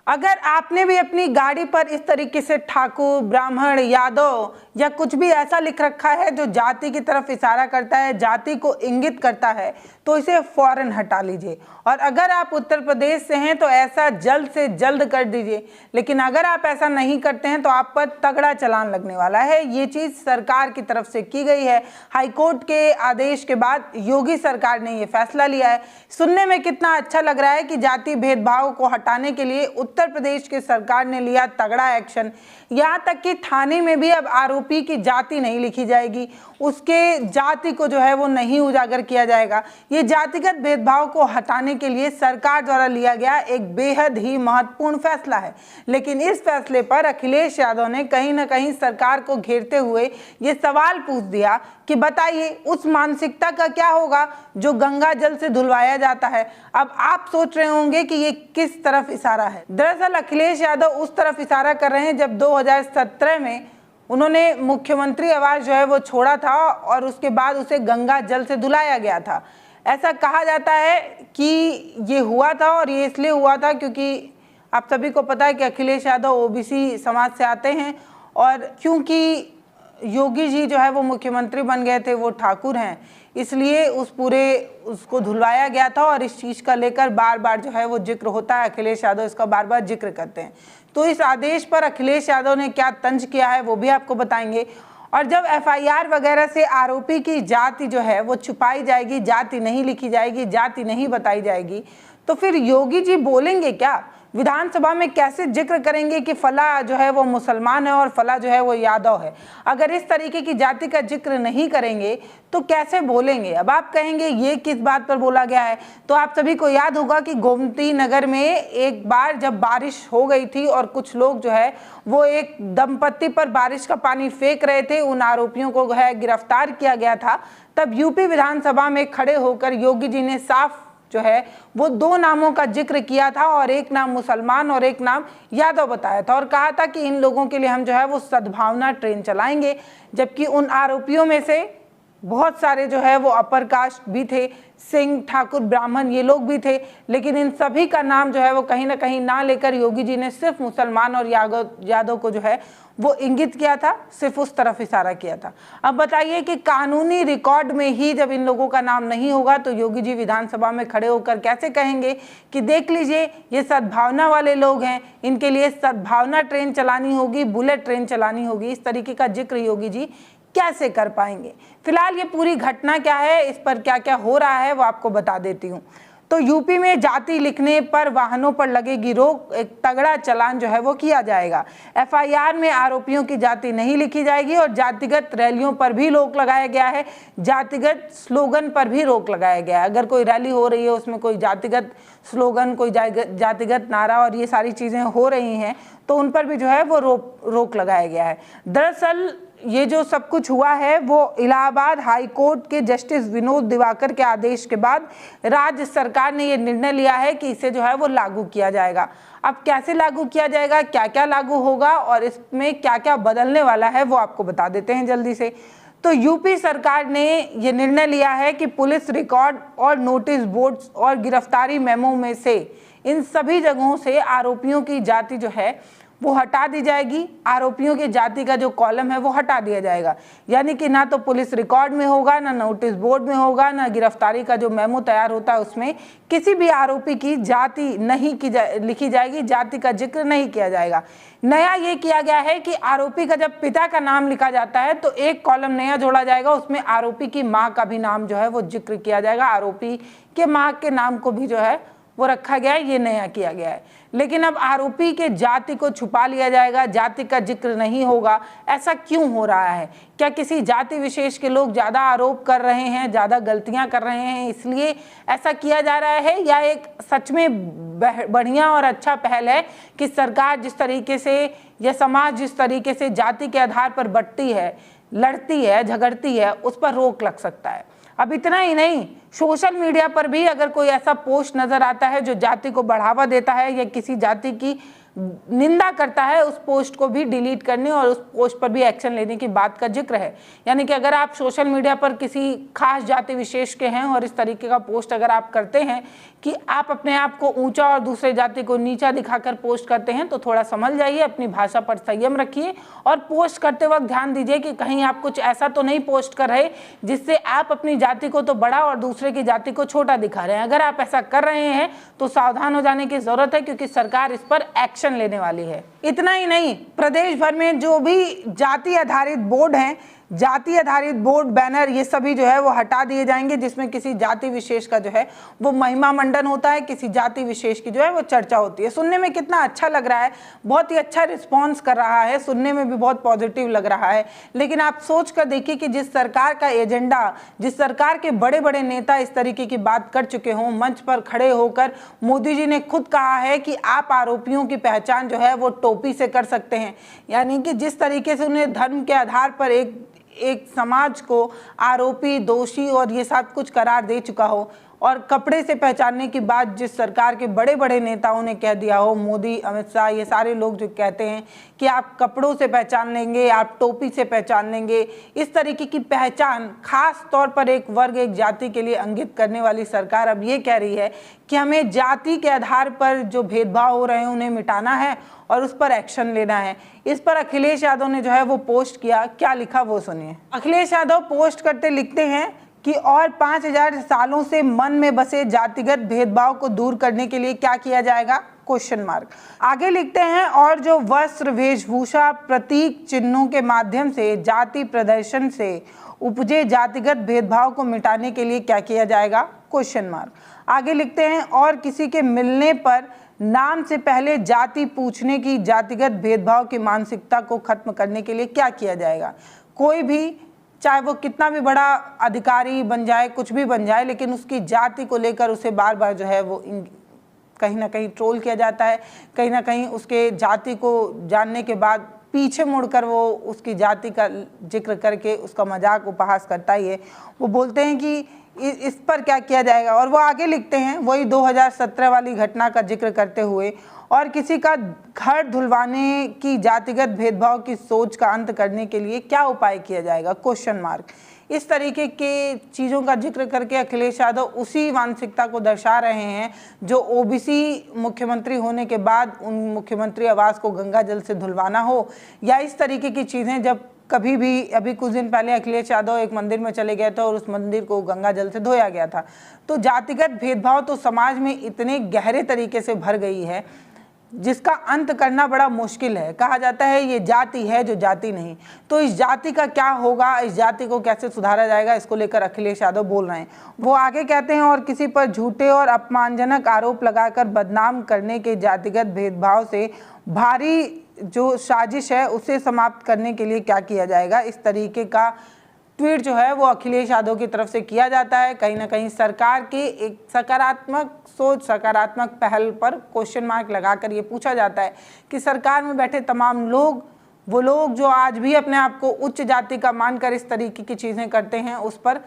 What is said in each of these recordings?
अगर आपने भी अपनी गाड़ी पर इस तरीके से ठाकुर, ब्राह्मण, यादव या कुछ भी ऐसा लिख रखा है जो जाति की तरफ इशारा करता है, जाति को इंगित करता है, तो इसे फौरन हटा लीजिए। और अगर आप उत्तर प्रदेश से हैं तो ऐसा जल्द से जल्द कर दीजिए। लेकिन अगर आप ऐसा नहीं करते हैं तो आप पर तगड़ा चालान लगने वाला है। ये चीज़ सरकार की तरफ से की गई है। हाईकोर्ट के आदेश के बाद योगी सरकार ने ये फैसला लिया है। सुनने में कितना अच्छा लग रहा है कि जाति भेदभाव को हटाने के लिए उत्तर प्रदेश की सरकार ने लिया तगड़ा एक्शन। यहाँ तक कि थाने में भी अब आरोपी की जाति नहीं लिखी जाएगी, उसके जाति को जो है वो नहीं उजागर किया जाएगा। ये जातिगत भेदभाव को हटाने के लिए सरकार द्वारा लिया गया एक बेहद ही महत्वपूर्ण फैसला है। लेकिन इस फैसले पर अखिलेश यादव ने कहीं ना कहीं सरकार को घेरते हुए ये सवाल पूछ दिया कि बताइए उस मानसिकता का क्या होगा जो गंगा जल से धुलवाया जाता है। अब आप सोच रहे होंगे कि ये किस तरफ इशारा है। दरअसल अखिलेश यादव उस तरफ इशारा कर रहे हैं जब 2017 में उन्होंने मुख्यमंत्री आवास जो है वो छोड़ा था और उसके बाद उसे गंगा जल से धुलाया गया था। ऐसा कहा जाता है कि ये हुआ था और ये इसलिए हुआ था क्योंकि आप सभी को पता है कि अखिलेश यादव ओबीसी समाज से आते हैं और क्योंकि योगी जी जो है वो मुख्यमंत्री बन गए थे, वो ठाकुर हैं, इसलिए उसको धुलवाया गया था। और इस चीज़ का लेकर बार बार जो है वो जिक्र होता है, अखिलेश यादव इसका बार बार जिक्र करते हैं। तो इस आदेश पर अखिलेश यादव ने क्या तंज किया है वो भी आपको बताएंगे। और जब एफआईआर वगैरह से आरोपी की जाति जो है वो छुपाई जाएगी, जाति नहीं लिखी जाएगी, जाति नहीं बताई जाएगी, तो फिर योगी जी बोलेंगे क्या? विधानसभा में कैसे जिक्र करेंगे कि फला जो है वो मुसलमान है और फला जो है वो यादव है? अगर इस तरीके की जाति का जिक्र नहीं करेंगे तो कैसे बोलेंगे? अब आप कहेंगे ये किस बात पर बोला गया है, तो आप सभी को याद होगा कि गोमती नगर में एक बार जब बारिश हो गई थी और कुछ लोग जो है वो एक दंपत्ति पर बारिश का पानी फेंक रहे थे, उन आरोपियों को है गिरफ्तार किया गया था। तब यूपी विधानसभा में खड़े होकर योगी जी ने साफ जो है वो दो नामों का जिक्र किया था और एक नाम मुसलमान और एक नाम यादव बताया था और कहा था कि इन लोगों के लिए हम जो है वो सद्भावना ट्रेन चलाएंगे। जबकि उन आरोपियों में से बहुत सारे जो है वो अपर कास्ट भी थे, सिंह, ठाकुर, ब्राह्मण ये लोग भी थे, लेकिन इन सभी का नाम जो है वो कहीं ना कहीं ना लेकर योगी जी ने सिर्फ मुसलमान और यादव को जो है वो इंगित किया था, सिर्फ उस तरफ इशारा किया था। अब बताइए कि कानूनी रिकॉर्ड में ही जब इन लोगों का नाम नहीं होगा तो योगी जी विधानसभा में खड़े होकर कैसे कहेंगे कि देख लीजिए ये सद्भावना वाले लोग हैं, इनके लिए सद्भावना ट्रेन चलानी होगी, बुलेट ट्रेन चलानी होगी। इस तरीके का जिक्र योगी जी कैसे कर पाएंगे? फिलहाल ये पूरी घटना क्या है, इस पर क्या क्या हो रहा है वो आपको बता देती हूँ। तो यूपी में जाति लिखने पर वाहनों पर लगेगी रोक, एक तगड़ा चालान जो है वो किया जाएगा। एफआईआर में आरोपियों की जाति नहीं लिखी जाएगी और जातिगत रैलियों पर भी रोक लगाया गया है, जातिगत स्लोगन पर भी रोक लगाया गया है। अगर कोई रैली हो रही है उसमें कोई जातिगत स्लोगन, कोई जातिगत नारा और ये सारी चीज़ें हो रही हैं तो उन पर भी जो है वो रोक लगाया गया है। दरअसल ये जो सब कुछ हुआ है वो इलाहाबाद हाई कोर्ट के जस्टिस विनोद दिवाकर के आदेश के बाद राज्य सरकार ने ये निर्णय लिया है कि इसे जो है वो लागू किया जाएगा। अब कैसे लागू किया जाएगा, क्या क्या लागू होगा और इसमें क्या क्या बदलने वाला है वो आपको बता देते हैं जल्दी से। तो यूपी सरकार ने ये निर्णय लिया है कि पुलिस रिकॉर्ड और नोटिस बोर्ड्स और गिरफ्तारी मेमो में से इन सभी जगहों से आरोपियों की जाति जो है वो हटा दी जाएगी। आरोपियों की जाति का जो कॉलम है वो हटा दिया जाएगा, यानी कि ना तो पुलिस रिकॉर्ड में होगा, ना नोटिस बोर्ड में होगा, ना गिरफ्तारी का जो मेमो तैयार होता है उसमें किसी भी आरोपी की जाति नहीं लिखी जाएगी, जाति का जिक्र नहीं किया जाएगा। नया ये किया गया है कि आरोपी का जब पिता का नाम लिखा जाता है तो एक कॉलम नया जोड़ा जाएगा, उसमें आरोपी की माँ का भी नाम जो है वो जिक्र किया जाएगा, आरोपी के माँ के नाम को भी जो है वो रखा गया है, ये नया किया गया है। लेकिन अब आरोपी के जाति को छुपा लिया जाएगा, जाति का जिक्र नहीं होगा। ऐसा क्यों हो रहा है? क्या किसी जाति विशेष के लोग ज़्यादा आरोप कर रहे हैं, ज़्यादा गलतियां कर रहे हैं इसलिए ऐसा किया जा रहा है, या एक सच में बढ़िया और अच्छा पहल है कि सरकार जिस तरीके से या समाज जिस तरीके से जाति के आधार पर बंटती है, लड़ती है, झगड़ती है, उस पर रोक लग सकता है। अब इतना ही नहीं, सोशल मीडिया पर भी अगर कोई ऐसा पोस्ट नजर आता है जो जाति को बढ़ावा देता है या किसी जाति की निंदा करता है, उस पोस्ट को भी डिलीट करने और उस पोस्ट पर भी एक्शन लेने की बात का जिक्र है। यानी कि अगर आप सोशल मीडिया पर किसी खास जाति विशेष के हैं और इस तरीके का पोस्ट अगर आप करते हैं कि आप अपने आप को ऊंचा और दूसरे जाति को नीचा दिखाकर पोस्ट करते हैं, तो थोड़ा समझ जाइए, अपनी भाषा पर संयम रखिए और पोस्ट करते वक्त ध्यान दीजिए कि कहीं आप कुछ ऐसा तो नहीं पोस्ट कर रहे जिससे आप अपनी जाति को तो बड़ा और दूसरे की जाति को छोटा दिखा रहे हैं। अगर आप ऐसा कर रहे हैं तो सावधान हो जाने की जरूरत है, क्योंकि सरकार इस पर एक्शन लेने वाली है। इतना ही नहीं, प्रदेश भर में जो भी जाति आधारित बोर्ड हैं, जाति आधारित बोर्ड, बैनर, ये सभी जो है वो हटा दिए जाएंगे, जिसमें किसी जाति विशेष का जो है वो महिमा मंडन होता है, किसी जाति विशेष की जो है वो चर्चा होती है। सुनने में कितना अच्छा लग रहा है, बहुत ही अच्छा रिस्पॉन्स कर रहा है, सुनने में भी बहुत पॉजिटिव लग रहा है। लेकिन आप सोच कर देखिए कि जिस सरकार का एजेंडा, जिस सरकार के बड़े बड़े नेता इस तरीके की बात कर चुके हों, मंच पर खड़े होकर मोदी जी ने खुद कहा है कि आप आरोपियों की पहचान जो है वो टोपी से कर सकते हैं। यानी कि जिस तरीके से उन्हें धर्म के आधार पर एक समाज को आरोपी, दोषी और ये सब कुछ करार दे चुका हो, और कपड़े से पहचानने की बात जिस सरकार के बड़े बड़े नेताओं ने कह दिया हो, मोदी, अमित शाह, ये सारे लोग जो कहते हैं कि आप कपड़ों से पहचान लेंगे, आप टोपी से पहचान लेंगे, इस तरीके की पहचान खास तौर पर एक वर्ग, एक जाति के लिए अंकित करने वाली सरकार अब ये कह रही है कि हमें जाति के आधार पर जो भेदभाव हो रहे हैं उन्हें मिटाना है और उस पर एक्शन लेना है। इस पर अखिलेश यादव ने जो है वो पोस्ट किया, क्या लिखा वो सुनिए। अखिलेश यादव पोस्ट करते लिखते हैं कि और 5000 सालों से मन में बसे जातिगत भेदभाव को दूर करने के लिए क्या किया जाएगा, क्वेश्चन मार्क। आगे लिखते हैं, और जो वस्त्र, वेशभूषा, प्रतीक, चिन्हों के माध्यम से जाति प्रदर्शन से उपजे जातिगत भेदभाव को मिटाने के लिए क्या किया जाएगा, क्वेश्चन मार्क। आगे लिखते हैं, और किसी के मिलने पर नाम से पहले जाति पूछने की जातिगत भेदभाव की मानसिकता को खत्म करने के लिए क्या किया जाएगा। कोई भी, चाहे वो कितना भी बड़ा अधिकारी बन जाए, कुछ भी बन जाए, लेकिन उसकी जाति को लेकर उसे बार बार जो है वो कहीं ना कहीं ट्रोल किया जाता है, कहीं ना कहीं उसके जाति को जानने के बाद पीछे मुड़कर वो उसकी जाति का जिक्र करके उसका मजाक उपहास करता ही है। वो बोलते हैं कि इस पर क्या किया जाएगा, और वो आगे लिखते हैं वही 2017 वाली घटना का जिक्र करते हुए, और किसी का घर धुलवाने की जातिगत भेदभाव की सोच का अंत करने के लिए क्या उपाय किया जाएगा, क्वेश्चन मार्क। इस तरीके के चीज़ों का जिक्र करके अखिलेश यादव उसी मानसिकता को दर्शा रहे हैं जो ओबीसी मुख्यमंत्री होने के बाद उन मुख्यमंत्री आवास को गंगा जल से धुलवाना हो, या इस तरीके की चीज़ें जब कभी भी, अभी कुछ दिन पहले अखिलेश यादव एक मंदिर में चले गए थे और उस मंदिर को गंगा जल से धोया गया था। तो जातिगत भेदभाव तो समाज में इतने गहरे तरीके से भर गई है जिसका अंत करना बड़ा मुश्किल है। कहा जाता है ये जाति है जो जाति नहीं। तो इस जाति का क्या होगा, इस जाति को कैसे सुधारा जाएगा, इसको लेकर अखिलेश यादव बोल रहे हैं। वो आगे कहते हैं, और किसी पर झूठे और अपमानजनक आरोप लगाकर बदनाम करने के जातिगत भेदभाव से भारी जो साजिश है उसे समाप्त करने के लिए क्या किया जाएगा। इस तरीके का ट्वीट जो है वो अखिलेश यादव की तरफ से किया जाता है। कहीं ना कहीं सरकार की एक सकारात्मक सोच, सकारात्मक पहल पर क्वेश्चन मार्क लगाकर ये पूछा जाता है कि सरकार में बैठे तमाम लोग, वो लोग जो आज भी अपने आप को उच्च जाति का मानकर इस तरीके की चीज़ें करते हैं, उस पर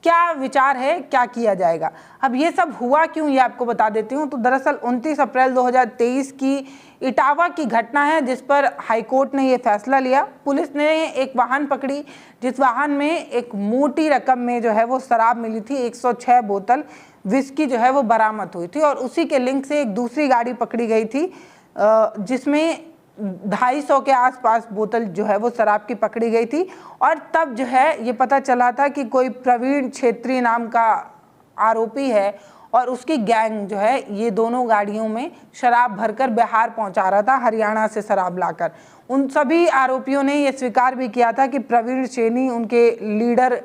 क्या विचार है, क्या किया जाएगा। अब ये सब हुआ क्यों, ये आपको बता देती हूँ। तो दरअसल 29 अप्रैल 2023 की इटावा की घटना है जिस पर हाईकोर्ट ने ये फैसला लिया। पुलिस ने एक वाहन पकड़ी जिस वाहन में एक मोटी रकम में जो है वो शराब मिली थी, 106 बोतल विस्की जो है वो बरामद हुई थी, और उसी के लिंक से एक दूसरी गाड़ी पकड़ी गई थी जिसमें 250 के आसपास बोतल जो है वो शराब की पकड़ी गई थी। और तब जो है ये पता चला था कि कोई प्रवीण छेत्री नाम का आरोपी है और उसकी गैंग जो है ये दोनों गाड़ियों में शराब भरकर बिहार पहुंचा रहा था, हरियाणा से शराब लाकर। उन सभी आरोपियों ने ये स्वीकार भी किया था कि प्रवीण छेनी उनके लीडर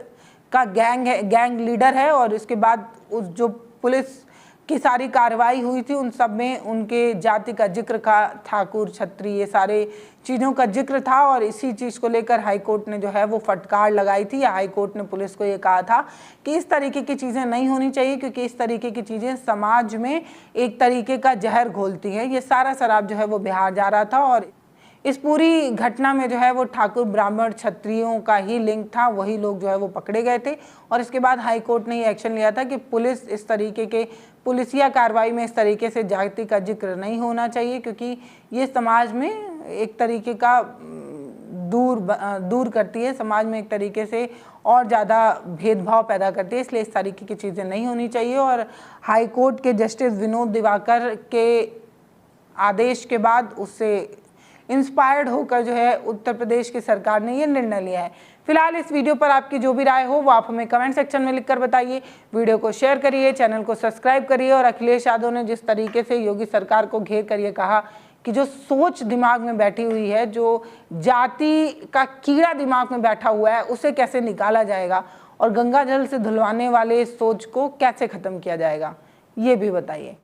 का गैंग लीडर है, और इसके बाद उस जो पुलिस की सारी कार्रवाई हुई थी उन सब में उनके जाति का जिक्र था, ठाकुर, छत्री, ये सारे चीज़ों का जिक्र था। और इसी चीज़ को लेकर हाईकोर्ट ने जो है वो फटकार लगाई थी, या हाईकोर्ट ने पुलिस को ये कहा था कि इस तरीके की चीज़ें नहीं होनी चाहिए, क्योंकि इस तरीके की चीज़ें समाज में एक तरीके का जहर घोलती हैं। ये सारा शराब जो है वो बिहार जा रहा था, और इस पूरी घटना में जो है वो ठाकुर ब्राह्मण क्षत्रियों का ही लिंक था, वही लोग जो है वो पकड़े गए थे। और इसके बाद हाई कोर्ट ने ये एक्शन लिया था कि पुलिस इस तरीके के पुलिसिया कार्रवाई में इस तरीके से जाति का जिक्र नहीं होना चाहिए, क्योंकि ये समाज में एक तरीके का दूर करती है, समाज में एक तरीके से और ज़्यादा भेदभाव पैदा करती है। इसलिए इस तरीके की चीज़ें नहीं होनी चाहिए। और हाई कोर्ट के जस्टिस विनोद दिवाकर के आदेश के बाद उससे इंस्पायर्ड होकर जो है उत्तर प्रदेश की सरकार ने ये निर्णय लिया है। फिलहाल इस वीडियो पर आपकी जो भी राय हो वो आप हमें कमेंट सेक्शन में लिखकर बताइए। वीडियो को शेयर करिए, चैनल को सब्सक्राइब करिए। और अखिलेश यादव ने जिस तरीके से योगी सरकार को घेर कर ये कहा कि जो सोच दिमाग में बैठी हुई है, जो जाति का कीड़ा दिमाग में बैठा हुआ है, उसे कैसे निकाला जाएगा और गंगा जल से धुलवाने वाले सोच को कैसे ख़त्म किया जाएगा, ये भी बताइए।